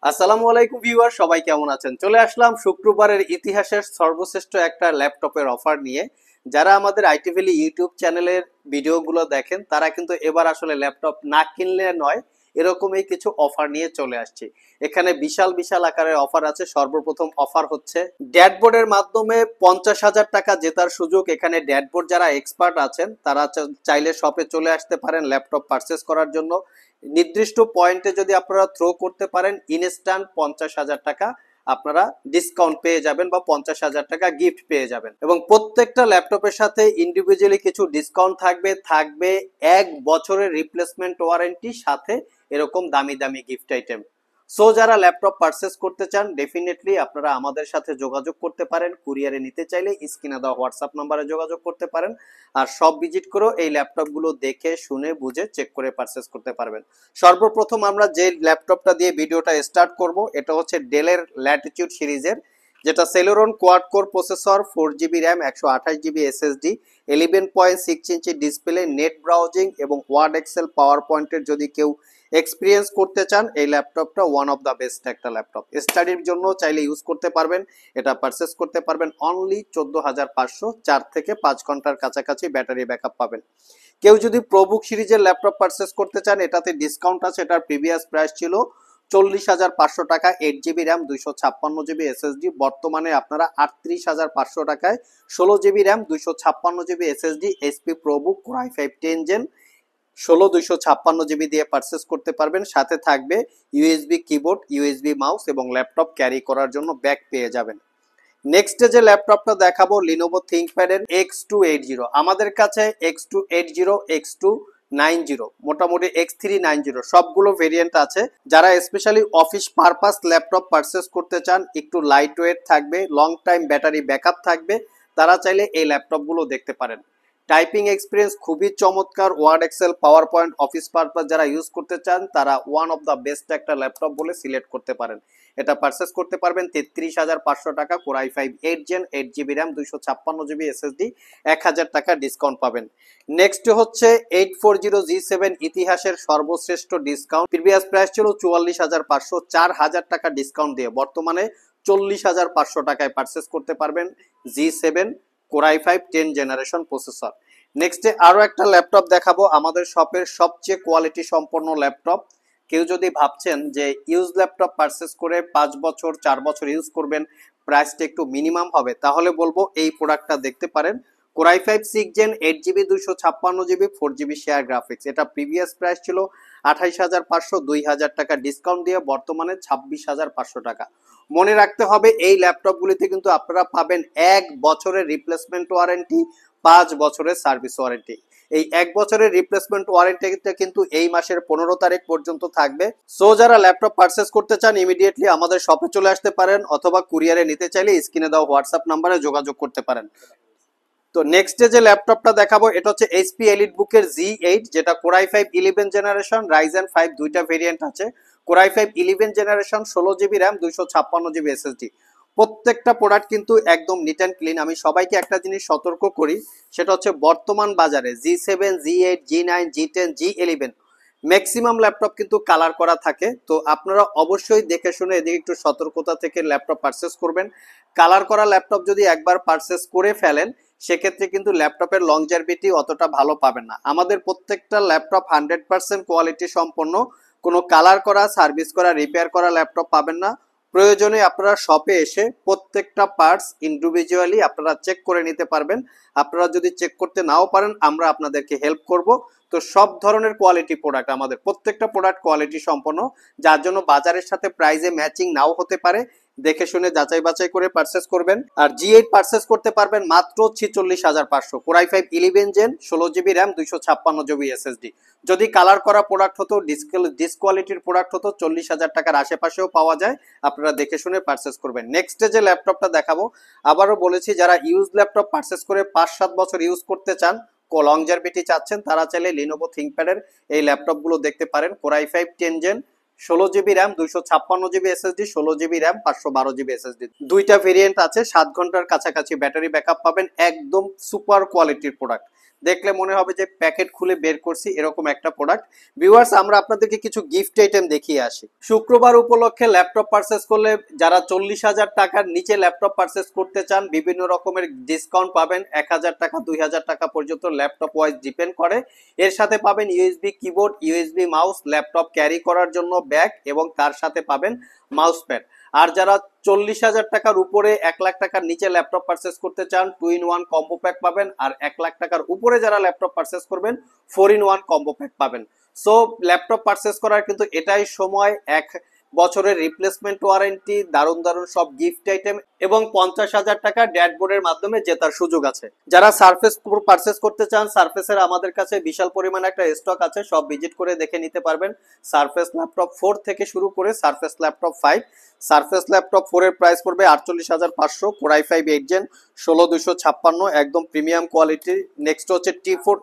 আসসালামু আলাইকুম ভিউয়ার, সবাই কেমন আছেন? চলে আসলাম শুক্রবারের ইতিহাসের সর্বশ্রেষ্ঠ একটা ল্যাপটপের অফার নিয়ে। যারা আমাদের আইটি ভ্যালি ইউটিউব চ্যানেলের ভিডিওগুলো দেখেন তারা কিন্তু এবার আসলে ল্যাপটপ না কিনলে নয়, এরকমই কিছু অফার নিয়ে চলে আসছে। এখানে বিশাল বিশাল আকারের অফার আছে। সর্বপ্রথম অফার হচ্ছে ড্যাশবোর্ডের মাধ্যমে 50,000 টাকা জেতার সুযোগ। এখানে ড্যাশবোর্ড যারা এক্সপার্ট আছেন তারা চাইলে শপে চলে আসতে পারেন ল্যাপটপ পারচেস করার জন্য। নির্দিষ্ট পয়েন্টে যদি আপনারা থ্রো করতে পারেন, ইনস্ট্যান্ট 50,000 টাকা আপনারা ডিসকাউন্ট পেয়ে যাবেন বা 50,000 টাকা গিফট পেয়ে যাবেন। এবং প্রত্যেকটা ল্যাপটপের সাথে ইন্ডিভিজুয়ালি কিছু ডিসকাউন্ট থাকবে 1 বছরের রিপ্লেসমেন্ট ওয়ারেন্টি, সাথে এরকম দামি দামি গিফট আইটেম। সো যারা ল্যাপটপ পারচেস করতে চান ডেফিনেটলি আপনারা আমাদের সাথে যোগাযোগ করতে পারেন। কুরিয়ারে নিতে চাইলে স্ক্রিনে দেওয়া হোয়াটসঅ্যাপ নাম্বারে যোগাযোগ করতে পারেন। আর সব ভিজিট করেও এই ল্যাপটপগুলো দেখে শুনে বুঝে চেক করে পারচেস করতে পারবেন। সর্বপ্রথম আমরা যে ল্যাপটপটা দিয়ে ভিডিওটা স্টার্ট করব এটা হচ্ছে ডেলের ল্যাটিটিউড সিরিজের, যেটা Celeron quad core processor, 4 GB RAM, 128 GB SSD, 11.6 inch display, net browsing এবং ওয়ার্ড এক্সেল পাওয়ার পয়েন্টের যদি কেউ এক্সপিরিয়েন্স করতে চান এই ল্যাপটপটা ওয়ান অফ দ্য বেস্ট একটা ল্যাপটপ। স্টাডির জন্য চাইলে ইউজ করতে পারবেন। এটা পারচেস করতে পারবেন অনলি 14,500, 4 থেকে 5 ঘন্টার কাছাকাছি ব্যাটারি ব্যাকআপ পাবেন। কেউ যদি প্রোবুক সিরিজের ল্যাপটপ পারচেস করতে চান এটাতে ডিসকাউন্ট আছে। এটার প্রিভিয়াস প্রাইস ছিল 40,500 টাকা, 8 জিবি র্যাম, 256 জিবি এসএসডি। বর্তমানে আপনারা 38,500 টাকায় 16 GB RAM, 256 GB SSD HP ProBook core i5 10 gen 256 GB দিয়ে পারচেস করতে পারবেন। সাথে থাকবে ইউএসবি কিবোর্ড, ইউএসবি মাউস এবং ল্যাপটপ ক্যারি করার জন্য ব্যাগ পেয়ে যাবেন। নেক্সট যে ল্যাপটপটা দেখাবো লিনোভো থিংকপ্যাডের X280। আমাদের কাছে X280, X290, মোটামুটি X390 সবগুলো ভেরিয়েন্ট আছে। যারা specially office purpose laptop purchase করতে চান, একটু লাইট ওয়েট থাকবে, লং টাইম ব্যাটারি ব্যাকআপ থাকবে, তারা চাইলে এই ল্যাপটপগুলো দেখতে পারেন। টাইপিং এক্সপিরিয়েন্স খুবই চমৎকার। Word Excel PowerPoint Office purpose যারা ইউজ করতে চান তারা ওয়ান অফ দ্য বেস্ট একটা ল্যাপটপ বলে সিলেক্ট করতে পারেন। এটা পারচেস করতে পারবেন 33,500 টাকা, core i5 8 gen, 8 GB RAM, 256 GB SSD, 1,000 টাকা ডিসকাউন্ট পাবেন। নেক্সট হচ্ছে 840G7, ইতিহাসের সর্বশ্রেষ্ঠ ডিসকাউন্ট। প্রিভিয়াস প্রাইস ছিল 44,500, 4,000 টাকা ডিসকাউন্ট দিয়ে বর্তমানে 40,500 টাকায় পারচেস করতে পারবেন G7 core i5 10 generation processor. নেক্সটে আরো একটা ল্যাপটপ দেখাবো, আমাদের শপের সবচেয়ে কোয়ালিটি সম্পন্ন ল্যাপটপ। কেউ যদি ভাবছেন যে ইউজ ল্যাপটপ পারচেস করে 5 বছর 4 বছর ইউজ করবেন, প্রাইসটা একটু মিনিমাম হবে, তাহলে বলবো এই প্রোডাক্টটা দেখতে পারেন। Core i5 6 gen, 8 GB, 256 GB, 4 GB share graphics. এটা প্রিভিয়াস প্রাইস ছিল 28,500, 2,000 টাকা ডিসকাউন্ট দিয়ে বর্তমানে 26,500 টাকা। মনে রাখতে হবে এই ল্যাপটপগুলিতে কিন্তু আপনারা পাবেন 1 বছরের রিপ্লেসমেন্ট ওয়ারেন্টি, 5 বছরের সার্ভিস ওয়ারেন্টি। এই 1 বছরের রিপ্লেসমেন্ট ওয়ারেন্টিটা কিন্তু এই মাসের 15 তারিখ পর্যন্ত থাকবে। সো যারা ল্যাপটপ পারচেস করতে চান ইমিডিয়েটলি আমাদের শপে চলে আসতে পারেন, অথবা কুরিয়ারে নিতে চাইলে স্ক্রিনে দেওয়া হোয়াটসঅ্যাপ নাম্বারে যোগাযোগ করতে পারেন। তো নেক্সট যে ল্যাপটপটা দেখাবো এটা হচ্ছে এইচপি এলিটবুকের G8, যেটা কোর i5 11 জেনারেশন, রাইজেন 5 দুইটা ভেরিয়েন্ট আছে। Core i5 11 generation, 16 GB RAM, 256 GB SSD. প্রত্যেকটা প্রোডাক্ট কিন্তু একদম নিট অ্যান্ড ক্লিন। আমি সবাইকে একটা জিনিস সতর্ক করি, সেটা হচ্ছে বর্তমান বাজারে G7, G8, G9, G10, G11 maximum laptop কিন্তু কালার করা থাকে। তো আপনারা অবশ্যই দেখে শুনে এদিকে একটু সতর্কতা থেকে ল্যাপটপ পারচেস করবেন। কালার করা ল্যাপটপ যদি একবার পারচেস করে ফেলেন সেক্ষেত্রে কিন্তু ল্যাপটপের লংজারভিটি অতটা ভালো পাবেন না। আমাদের প্রত্যেকটা ল্যাপটপ 100% কোয়ালিটি সম্পন্ন, কোনো কালার করা, সার্ভিস করা, রিপেয়ার করা ল্যাপটপ পাবেন না। প্রয়োজনে আপনারা শপে এসে প্রত্যেকটা পার্টস ইন্ডিভিজুয়ালি আপনারা চেক করে নিতে পারবেন। আপনারা যদি চেক করতে নাও পারেন আমরা আপনাদেরকে হেল্প করব। তো সব ধরনের কোয়ালিটি প্রোডাক্ট, আমাদের প্রত্যেকটা প্রোডাক্ট কোয়ালিটি সম্পন্ন, যার জন্য বাজারের সাথে প্রাইসে ম্যাচিং নাও হতে পারে। দেখে শুনে যাচাই বাছাই করে পারচেস করবেন। আর G8 পারচেস করতে পারবেন মাত্র 46,500, core i5 11 gen, 16 GB RAM, 256 GB SSD. যদি কালার করা প্রোডাক্ট হতো, ডিসকোয়ালিটির প্রোডাক্ট হতো, 40,000 টাকার আশেপাশেও পাওয়া যায়। আপনারা দেখে শুনে পারচেস করবেন। নেক্সট যে ল্যাপটপটা দেখাবো, আবারও বলেছি যারা ইউজ ল্যাপটপ পারচেস করে 5-7 বছর ইউজ করতে চান, লংজারভিটি চাচ্ছেন, তারা চাইলে লিনোভো থিংকপ্যাডের এই ল্যাপটপগুলো দেখতে পারেন। Core i5 10 gen, 16 GB RAM, 256 GB SSD, 16 GB RAM, 512 GB SSD. দুইটা ভেরিয়েন্ট আছে, 7 ঘন্টার কাছাকাছি ব্যাটারি ব্যাকআপ পাবেন। একদম সুপার কোয়ালিটির প্রোডাক্ট। দেখলে মনে হবে যে প্যাকেট খুলে বের করছি, এরকম একটা প্রোডাক্ট। ভিউয়ার্স, আমরা আপনাদেরকে কিছু গিফট আইটেম দেখিয়ে আসি। শুক্রবার উপলক্ষে ল্যাপটপ পারচেস করলে যারা 40,000 টাকার নিচে ল্যাপটপ পারচেস করতে চান, বিভিন্ন রকমের ডিসকাউন্ট পাবেন। 1,000 টাকা 2,000 টাকা পর্যন্ত ল্যাপটপ ওয়াইজ ডিপেন্ড করে। এর সাথে পাবেন USB keyboard, USB mouse, laptop carry করার জন্য ব্যাগ এবং তার সাথে পাবেন মাউস প্যাড। আর যারা 40,000 টাকার উপরে 1,00,000 টাকার নিচে ল্যাপটপ পারচেস করতে চান, 2-in-1 কম্বো প্যাক পাবেন। আর 1,00,000 টাকার উপরে যারা ল্যাপটপ পারচেস করবেন, 4-in-1 কম্বো প্যাক পাবেন। সো ল্যাপটপ পারচেস করার কিন্তু এটাই সময়। 1 বছরের রিপ্লেসমেন্ট ওয়ারেন্টি, দারুণ দারুণ সব গিফট আইটেম এবং 50,000 টাকা ড্যাশবোর্ডের মাধ্যমে জেতার সুযোগ আছে। যারা সারফেস পারচেস করতে চান, সারফেসের আমাদের কাছে বিশাল পরিমাণে একটা স্টক আছে, সব ভিজিট করে দেখে নিতে পারবেন। সারফেস ল্যাপটপ 4 থেকে শুরু করে সারফেস ল্যাপটপ 5। সারফেস ল্যাপটপ 4 এর প্রাইস পড়বে 48,500, কোর i5 8 জেন 16256, একদম প্রিমিয়াম কোয়ালিটি। নেক্সট হচ্ছে T4।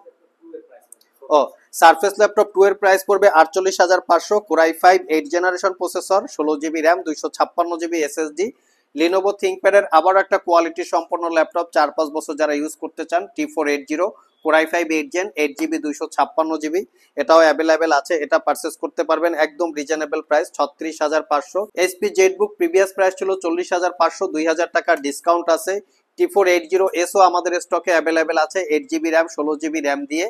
ও, সারফেস ল্যাপটপ 2 এর প্রাইস পড়বে 48,500, core i5 8 generation processor, 16 GB RAM, 256 GB SSD. Lenovo থিংকপ্যাডের আবার একটা কোয়ালিটি সম্পন্ন ল্যাপটপ, 4-5 বছর যারা ইউজ করতে চান, T480, core i5 8 gen, 8 GB, 256 GB, এটাও অ্যাভেলেবেল আছে। এটা পারচেস করতে পারবেন একদম reasonable price, 36,500। HP ZBook previous price ছিল 40,500, 2,000 টাকার ডিসকাউন্ট আছে। T480 আমাদের স্টকে অ্যাভেলেবেল আছে, 8 জিবি র্যাম, 16 জিবি র্যাম দিয়ে।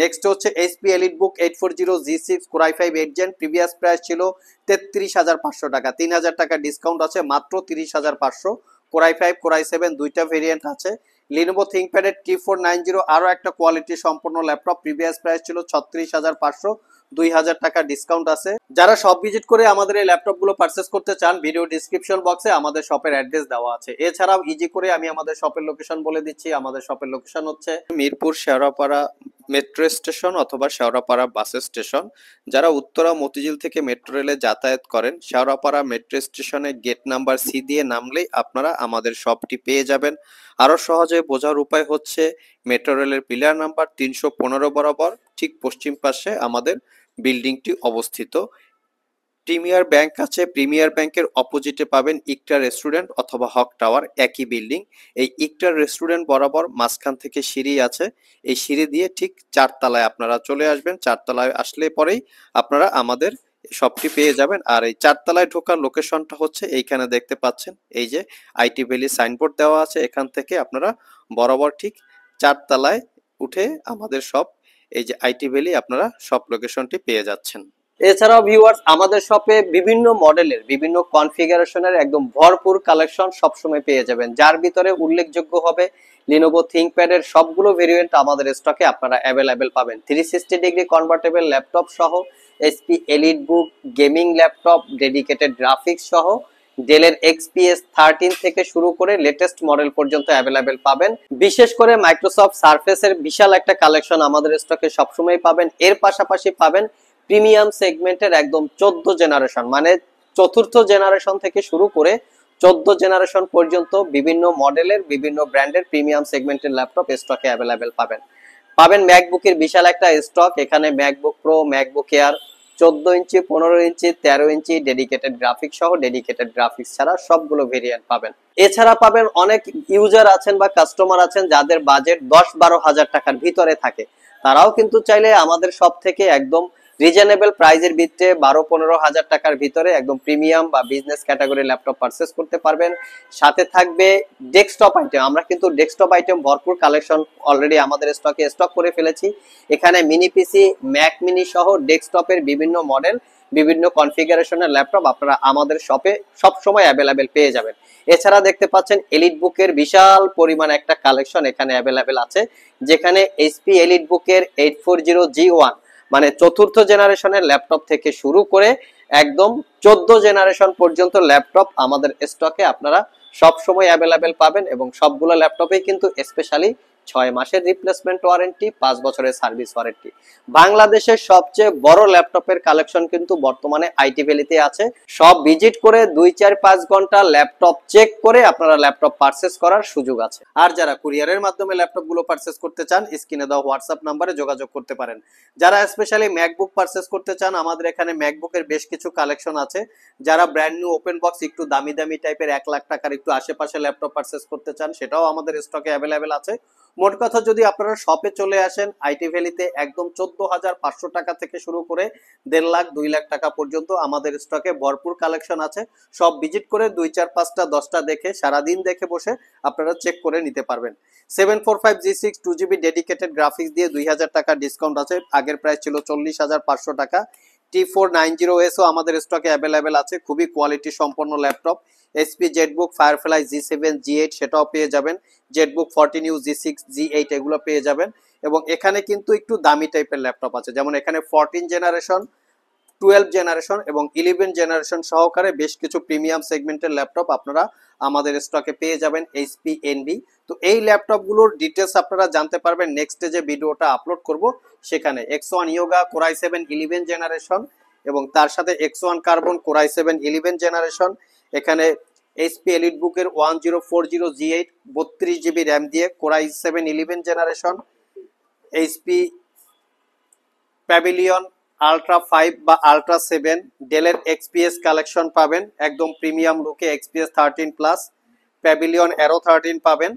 নেক্সট হচ্ছে HP EliteBook 840G6, core i5 8 gen, previous price ছিল 33,500 টাকা, 3,000 টাকা ডিসকাউন্ট আছে, মাত্র 30,500। কোর i5 কোর i7 দুইটা ভেরিয়েন্ট আছে। লিনোভো থিংকপ্যাডের T490 আরো একটা কোয়ালিটি সম্পন্ন ল্যাপটপ, প্রিভিয়াস প্রাইস ছিল 36,500, 2,000 টাকা ডিসকাউন্ট আছে। যারা সব ভিজিট করে আমাদের এই ল্যাপটপ গুলো পারচেস করতে চান, ভিডিও ডিসক্রিপশন বক্সে আমাদের শপের অ্যাড্রেস দেওয়া আছে। এছাড়াও ইজি করে আমি আমাদের শপের লোকেশন বলে দিচ্ছি। আমাদের শপের লোকেশন হচ্ছে মিরপুর শেওড়াপাড়া মেট্রো স্টেশন অথবা শেওড়াপাড়া বাস স্টেশন। যারা উত্তরা মতিঝিল থেকে মেট্রো রেলে যাতায়াত করেন, শেওড়াপাড়া মেট্রো স্টেশনে গেট নাম্বার সি দিয়ে নামলেই আপনারা আমাদের শপটি পেয়ে যাবেন। আরো সহজে বোঝার উপায় হচ্ছে, মেট্রো রেলের পিলার নাম্বার 315 বরাবর ঠিক পশ্চিম পাশে আমাদের বিল্ডিংটি অবস্থিত। প্রিমিয়ার ব্যাংক আছে, প্রিমিয়ার ব্যাংকের অপোজিটে পাবেন ইকটা রেস্টুরেন্ট অথবা হক টাওয়ার, একই বিল্ডিং। এই ইকটা রেস্টুরেন্ট বরাবর মাঝখান থেকে সিঁড়ি আছে, এই সিঁড়ি দিয়ে ঠিক 4 তলায় আপনারা চলে আসবেন। 4 তলায় আসলে পরেই আপনারা আমাদের শপটি পেয়ে যাবেন। আর এই 4 তলায় ঢোকার লোকেশনটা হচ্ছে এইখানে দেখতে পাচ্ছেন, এই যে আইটি ভ্যালি সাইনবোর্ড দেওয়া আছে, এখান থেকে আপনারা বরাবর ঠিক 4 তলায় উঠে আমাদের শপ, এই যে আইটি ভ্যালি, আপনারা শপ লোকেশনটি পেয়ে যাচ্ছেন। এছাড়াও ভিউয়ার্স, আমাদের শপে বিভিন্ন মডেলের, বিভিন্ন কনফিগারেশনের একদম ভরপুর কালেকশন সবসময় পেয়ে যাবেন, যার ভিতরে উল্লেখযোগ্য হবে লিনোভো থিংকপ্যাডের সবগুলো ভেরিয়েন্ট আমাদের স্টকে আপনারা অ্যাভেলেবেল পাবেন। 360 ডিগ্রি কনভার্টেবল ল্যাপটপ সহ, HP EliteBook gaming laptop, dedicated graphics সহ, ডেলের XPS 13 থেকে শুরু করে লেটেস্ট মডেল পর্যন্ত অ্যাভেলেবেল পাবেন। বিশেষ করে মাইক্রোসফট সারফেসের বিশাল একটা কালেকশন আমাদের স্টকে সবসময় পাবেন। এর পাশাপাশি পাবেন প্রিমিয়াম সেগমেন্টের একদম 14 জেনারেশন, মানে চতুর্থ জেনারেশন থেকে শুরু করে 14 জেনারেশন পর্যন্ত বিভিন্ন মডেলের, বিভিন্ন ব্র্যান্ডের প্রিমিয়াম সেগমেন্টের ল্যাপটপ স্টকে অ্যাভেলেবেল পাবেন ম্যাকবুকের বিশাল একটা স্টক। এখানে ম্যাকবুক প্রো, ম্যাকবুক এয়ার 14 ইঞ্চি, 15 ইঞ্চি, 13 ইঞ্চি, ডেডিকেটেড গ্রাফিক্স সহ, ডেডিকেটেড গ্রাফিক্স ছাড়া সবগুলো ভেরিয়েন্ট পাবেন। এছাড়া পাবেন অনেক ইউজার আছেন বা কাস্টমার আছেন যাদের বাজেট 10-12 হাজার টাকার ভিতরে থাকে, তারাও কিন্তু চাইলে আমাদের শপ থেকে একদম রিজনেবল প্রাইজের ভিতরে 12-15 হাজার টাকার ভিতরে একদম প্রিমিয়াম বা বিজনেস ক্যাটাগরি ল্যাপটপ পারচেস করতে পারবেন। সাথে থাকবে ডেস্কটপ আইটেম। আমরা কিন্তু ডেস্কটপ আইটেম ভরপুর কালেকশন অলরেডি আমাদের স্টকে স্টক করে ফেলেছি। এখানে মিনি পিসি, ম্যাক মিনি সহ ডেস্কটপের বিভিন্ন মডেল, বিভিন্ন কনফিগারেশনের ল্যাপটপ আপনারা আমাদের শপে সব সময় অ্যাভেলেবেল পেয়ে যাবেন। এছাড়া দেখতে পাচ্ছেন এলিট বুকের বিশাল পরিমাণ একটা কালেকশন এখানে অ্যাভেলেবেল আছে, যেখানে এইচপি এলিট বুকের 840G1 মানে চতুর্থ জেনারেশনের ল্যাপটপ থেকে শুরু করে একদম 14 জেনারেশন পর্যন্ত ল্যাপটপ আমাদের স্টকে আপনারা সব সময় অ্যাভেলেবেল পাবেন। এবং সবগুলো ল্যাপটপেই কিন্তু স্পেশালি 6 মাসের রিপ্লেসমেন্ট ওয়ারেন্টি, 5 বছরের সার্ভিস ওয়ারেন্টি। বাংলাদেশের সবচেয়ে বড় ল্যাপটপের কালেকশন কিন্তু বর্তমানে আইটি ভ্যালিতে আছে। সব ভিজিট করে 2-4-5 ঘন্টা ল্যাপটপ চেক করে আপনারা ল্যাপটপ পারচেস করার সুযোগ আছে। আর যারা কুরিয়ারের মাধ্যমে ল্যাপটপ গুলো পারচেস করতে চান, স্ক্রিনে দেওয়া হোয়াটসঅ্যাপ নাম্বারে যোগাযোগ করতে পারেন। যারা স্পেশালি ম্যাকবুক পারচেস করতে চান, আমাদের এখানে ম্যাকবুকের বেশ কিছু কালেকশন আছে। যারা ব্র্যান্ড নিউ ওপেন বক্স একটু দামি দামি টাইপের 1 লাখ টাকার একটু আশেপাশে ল্যাপটপ পারচেস করতে চান, সেটাও আমাদের স্টকে অ্যাভেলেবেল আছে। মোট কথা যদি আপনারা শপে চলে আসেন আইটি ভ্যালিতে একদম 14,500 টাকা থেকে শুরু করে 1.5 লাখ 2 লাখ টাকা পর্যন্ত আমাদের স্টকে ভরপুর কালেকশন আছে। সব ভিজিট করে 2 4 5টা 10টা দেখে সারাদিন দেখে বসে আপনারা চেক করে নিতে পারবেন। 745G6 2GB ডেডিকেটেড গ্রাফিক্স দিয়ে 2000 টাকা ডিসকাউন্ট আছে, আগের প্রাইস ছিল 40,500 টাকা। T490S ও আমাদের স্টকে অ্যাভেলেবেল আছে, খুবই কোয়ালিটি সম্পন্ন laptop. HP Jetbook firefly G7 G8 সেটাও পেয়ে যাবেন, জেটবুক 14U G6 G8 এগুলো পেয়ে যাবেন। এবং এখানে কিন্তু একটু দামি টাইপের ল্যাপটপ আছে, যেমন এখানে 14 জেনারেশন, 12 জেনারেশন এবং 11 জেনারেশন সহকারে বেশ কিছু প্রিমিয়াম সেগমেন্টের ল্যাপটপ আপনারা আমাদের স্টকে পেয়ে যাবেন এইচপি এনভি। তো এই ল্যাপটপগুলোর ডিটেলস আপনারা জানতে পারবেন নেক্সটে যে ভিডিওটা আপলোড করব সেখানে। X1 Yoga Core i7 11 generation এবং তার সাথে X1 Carbon Core i7 11 generation, এখানে এইচপি এলিটবুকের 1040G8 32GB র্যাম দিয়ে Core i7 11 generation, HP pavilion ultra 5 বা আলট্রা 7, ডেলের এক্সপিএস কালেকশন পাবেন একদম প্রিমিয়াম লুকে, এক্সপিএস 13 প্লাস, প্যাভিলিয়ন অ্যারো 13 পাবেন,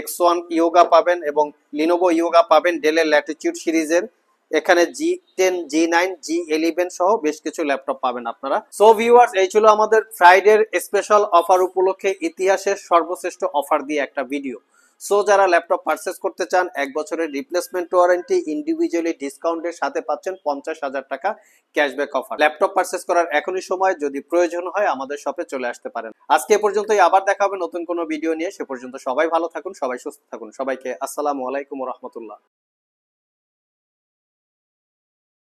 X1 ইয়োগা পাবেন এবং লিনোভো ইয়োগা পাবেন ডেলের ল্যাটিটিউড সিরিজের। এখানে G10 G9 G11 সহ বেশ কিছু ল্যাপটপ পাবেন আপনারা। সো ভিউয়ার্স, এই ছিল আমাদের ফ্রাইডের স্পেশাল অফার উপলক্ষে ইতিহাসের সর্বশ্রেষ্ঠ অফার দিয়ে একটা ভিডিও। সো যারা ল্যাপটপ পারচেস করতে চান 1 বছরের রিপ্লেসমেন্ট ওয়ারেন্টি, ইন্ডিভিজুয়ালি ডিসকাউন্টের সাথে পাচ্ছেন 50,000 টাকা ক্যাশব্যাক অফার। ল্যাপটপ পারচেস করার এখনই সময়, যদি প্রয়োজন হয় আমাদের শপে চলে আসতে পারেন। আজকে এ পর্যন্তই, আবার দেখা হবে নতুন কোনো ভিডিও নিয়ে। সে পর্যন্ত সবাই ভালো থাকুন, সবাই সুস্থ থাকুন। সবাইকে আসসালামু আলাইকুম ওয়া রাহমাতুল্লাহ।